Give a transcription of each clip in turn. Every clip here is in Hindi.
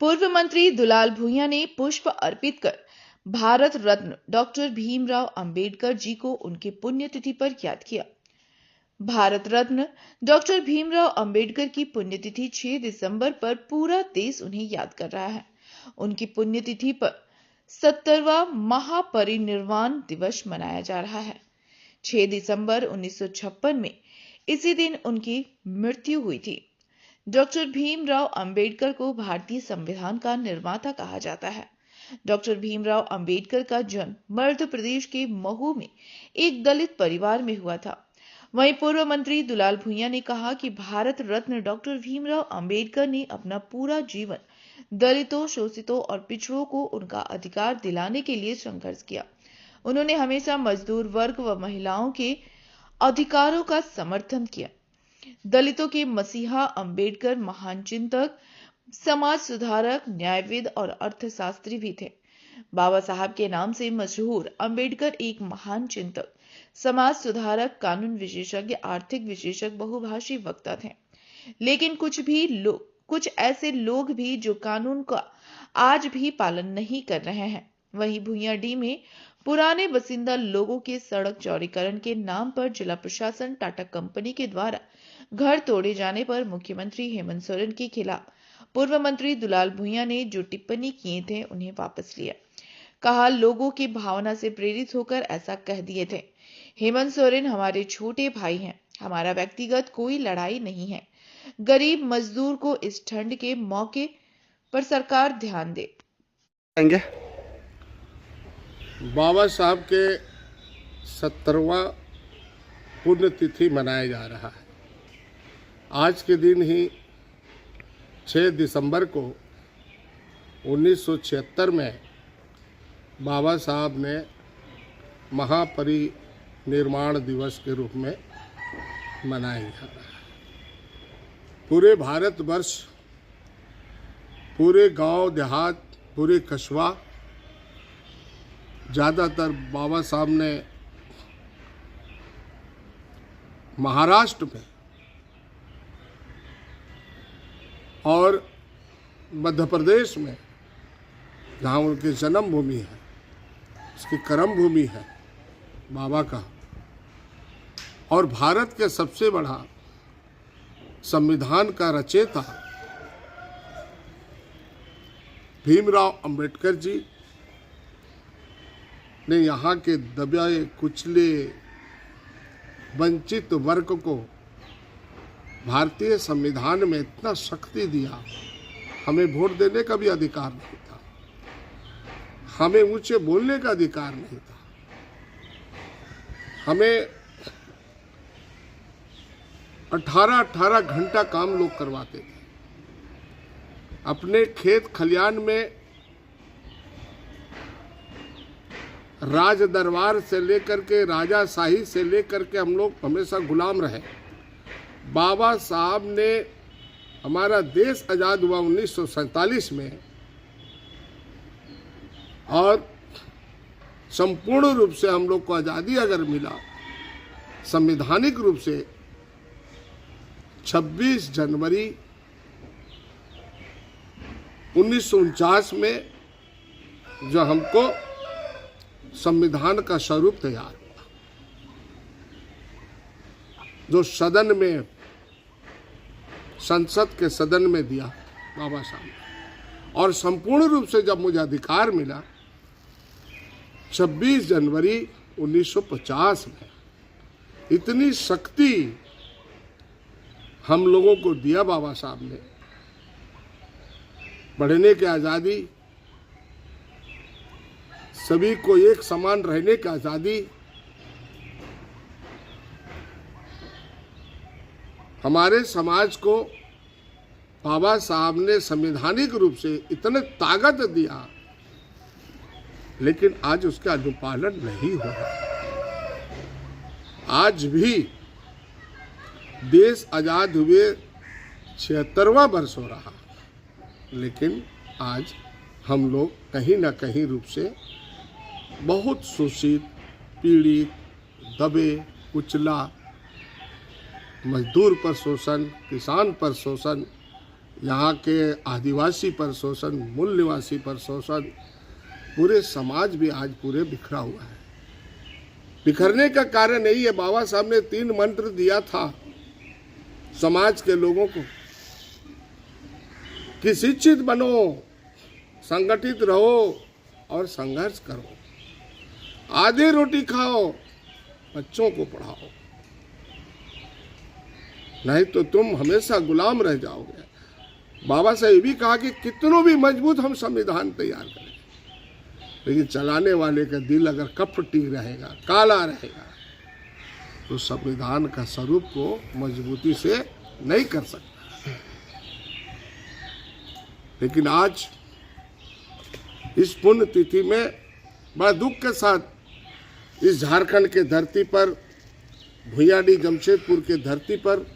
पूर्व मंत्री दुलाल भुइयां ने पुष्प अर्पित कर भारत रत्न डॉक्टर भीमराव अंबेडकर जी को उनकी पुण्यतिथि पर याद किया। भारत रत्न डॉक्टर भीमराव अंबेडकर की पुण्यतिथि 6 दिसंबर पर पूरा देश उन्हें याद कर रहा है। उनकी पुण्यतिथि पर 70वां महापरिनिर्वाण दिवस मनाया जा रहा है। 6 दिसंबर 1956 में इसी दिन उनकी मृत्यु हुई थी। डॉक्टर भीमराव अंबेडकर को भारतीय संविधान का निर्माता कहा जाता है। डॉक्टर भीमराव अंबेडकर का जन्म मध्य प्रदेश के महू में एक दलित परिवार में हुआ था। वहीं पूर्व मंत्री दुलाल भुइयां ने कहा कि भारत रत्न डॉक्टर भीमराव अंबेडकर ने अपना पूरा जीवन दलितों, शोषितों और पिछड़ों को उनका अधिकार दिलाने के लिए संघर्ष किया। उन्होंने हमेशा मजदूर वर्ग व महिलाओं के अधिकारों का समर्थन किया। दलितों के मसीहा अंबेडकर महान चिंतक, समाज सुधारक, न्यायविद और अर्थशास्त्री भी थे। बाबा साहब के नाम से मशहूर अंबेडकर एक महान चिंतक, समाज सुधारक, कानून विशेषज्ञ, आर्थिक विशेषज्ञ, बहुभाषी वक्ता थे। लेकिन कुछ ऐसे लोग भी जो कानून का आज भी पालन नहीं कर रहे हैं। वहीं भुइयाडीह में पुराने बसिंदा लोगों के सड़क चौड़ीकरण के नाम पर जिला प्रशासन, टाटा कंपनी के द्वारा घर तोड़े जाने पर मुख्यमंत्री हेमंत सोरेन के खिलाफ पूर्व मंत्री दुलाल भुइयां ने जो टिप्पणी किए थे उन्हें वापस लिया। कहा, लोगों की भावना से प्रेरित होकर ऐसा कह दिए थे। हेमंत सोरेन हमारे छोटे भाई हैं। हमारा व्यक्तिगत कोई लड़ाई नहीं है। गरीब मजदूर को इस ठंड के मौके पर सरकार ध्यान दे। बाबा साहब के 70वां पुण्यतिथि मनाया जा रहा है। आज के दिन ही 6 दिसंबर को 1976 में बाबा साहब ने महापरिनिर्वाण दिवस के रूप में मनाया जा रहा है। पूरे भारतवर्ष, पूरे गांव देहात, पूरे कस्बा, ज़्यादातर बाबा साहब ने महाराष्ट्र में और मध्य प्रदेश में, जहाँ उनकी जन्मभूमि है, उसकी कर्म भूमि है बाबा का, और भारत के सबसे बड़ा संविधान का रचयिता भीमराव अंबेडकर जी ने यहाँ के दबाए कुचले वंचित वर्ग को भारतीय संविधान में इतना शक्ति दिया। हमें वोट देने का भी अधिकार नहीं था, हमें ऊंचे बोलने का अधिकार नहीं था, हमें 18-18 घंटा काम लोग करवाते थे। अपने खेत खलियान में राज दरबार से लेकर के, राजाशाही से लेकर के हम लोग हमेशा गुलाम रहे। बाबा साहब ने, हमारा देश आज़ाद हुआ 1947 में, और संपूर्ण रूप से हम लोग को आज़ादी अगर मिला संवैधानिक रूप से 26 जनवरी 1949 में, जो हमको संविधान का स्वरूप तैयार हुआ, जो सदन में, संसद के सदन में दिया बाबा साहब ने, और संपूर्ण रूप से जब मुझे अधिकार मिला 26 जनवरी 1950 में, इतनी शक्ति हम लोगों को दिया बाबा साहब ने, पढ़ने की आज़ादी, सभी को एक समान रहने की आज़ादी, हमारे समाज को बाबा साहब ने संवैधानिक रूप से इतने ताकत दिया, लेकिन आज उसका अनुपालन नहीं हो रहा। आज भी देश आज़ाद हुए 76वां वर्ष हो रहा, लेकिन आज हम लोग कहीं ना कहीं रूप से बहुत शोषित, पीड़ित, दबे कुचला, मजदूर पर शोषण, किसान पर शोषण, यहाँ के आदिवासी पर शोषण, मूल निवासी पर शोषण, पूरे समाज भी आज पूरे बिखरा हुआ है। बिखरने का कारण यही है, बाबा साहब ने 3 मंत्र दिया था समाज के लोगों को कि शिक्षित बनो, संगठित रहो और संघर्ष करो, आधी रोटी खाओ, बच्चों को पढ़ाओ, नहीं तो तुम हमेशा गुलाम रह जाओगे। बाबा साहब ये भी कहा कि कितनों भी मजबूत हम संविधान तैयार करें, लेकिन चलाने वाले का दिल अगर कपटी रहेगा, काला रहेगा, तो संविधान का स्वरूप को मजबूती से नहीं कर सकता। लेकिन आज इस पुण्य तिथि में बड़ा दुख के साथ इस झारखंड के धरती पर, भुइयाडीह जमशेदपुर के धरती पर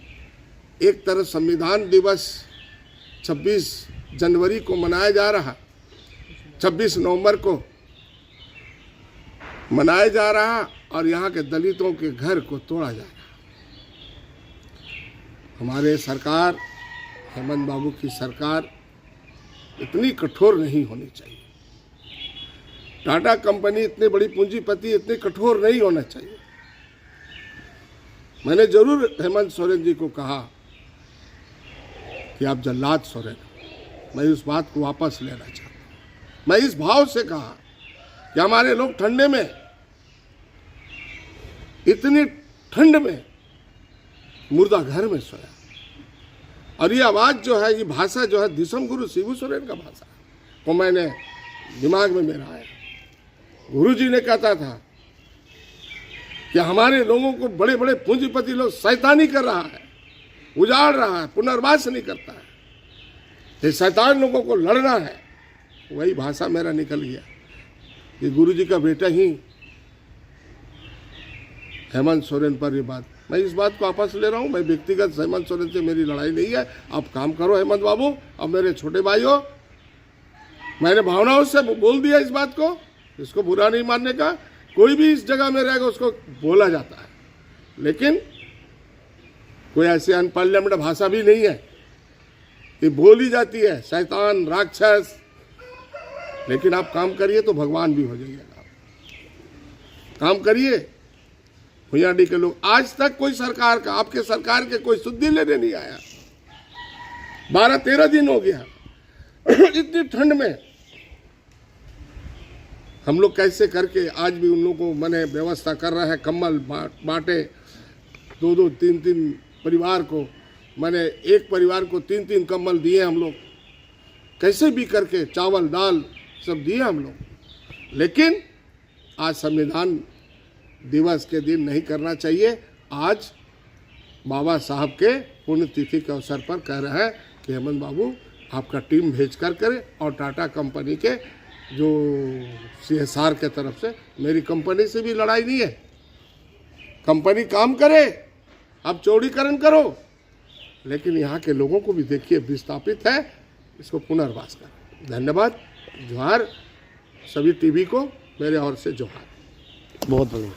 एक तरफ संविधान दिवस 26 जनवरी को मनाया जा रहा, 26 नवंबर को मनाया जा रहा, और यहाँ के दलितों के घर को तोड़ा जा रहा। हमारे सरकार, हेमंत बाबू की सरकार इतनी कठोर नहीं होनी चाहिए। टाटा कंपनी इतनी बड़ी पूंजीपति इतनी कठोर नहीं होना चाहिए। मैंने जरूर हेमंत सोरेन जी को कहा कि आप जल्लाद सोरेन, मैं उस बात को वापस लेना चाहता हूँ। मैं इस भाव से कहा कि हमारे लोग ठंडे में, इतनी ठंड में मुर्दा घर में सोया, और ये आवाज जो है, ये भाषा जो है, दिसम गुरु शिबू सोरेन का भाषा को मैंने दिमाग में मेरा आया। गुरु जी ने कहता था कि हमारे लोगों को बड़े बड़े पूंजीपति लोग शैतानी कर रहा है, उजाड़ रहा है, पुनर्वास नहीं करता है, ये शैतान लोगों को लड़ना है। वही भाषा मेरा निकल गया कि गुरु जी का बेटा ही हेमंत सोरेन पर ये बात, मैं इस बात को वापस ले रहा हूँ। मैं व्यक्तिगत हेमंत सोरेन से मेरी लड़ाई नहीं है। आप काम करो हेमंत बाबू, अब मेरे छोटे भाइयों, मैंने भावनाओं से बोल दिया इस बात को, इसको बुरा नहीं मानने का। कोई भी इस जगह में रहेगा उसको बोला जाता है, लेकिन कोई ऐसी अनपार्लियामेंट भाषा भी नहीं है कि बोली जाती है, शैतान, राक्षस। लेकिन आप काम करिए तो भगवान भी हो जाइएगा। काम करिए। भुइयाडीह के लोग, आज तक कोई सरकार का, आपके सरकार के कोई सुद्धी लेने नहीं आया। 12-13 दिन हो गया इतनी ठंड में हम लोग कैसे करके आज भी उन लोगों को मैंने व्यवस्था कर रहा है। कम्बल बांटे 2-2, 3-3 परिवार को, मैंने एक परिवार को 3-3 कम्बल दिए हम लोग, कैसे भी करके चावल दाल सब दिए हम लोग। लेकिन आज संविधान दिवस के दिन नहीं करना चाहिए। आज बाबा साहब के पुण्यतिथि के अवसर पर कह रहे हैं कि हेमंत बाबू आपका टीम भेज कर करें, और टाटा कंपनी के जो CSR के तरफ से, मेरी कंपनी से भी लड़ाई नहीं है। कंपनी काम करे, आप चौड़ीकरण करो, लेकिन यहाँ के लोगों को भी देखिए, विस्थापित है, इसको पुनर्वास करें। धन्यवाद। जोहार सभी टीवी को मेरे ओर से जोहार। बहुत बढ़िया।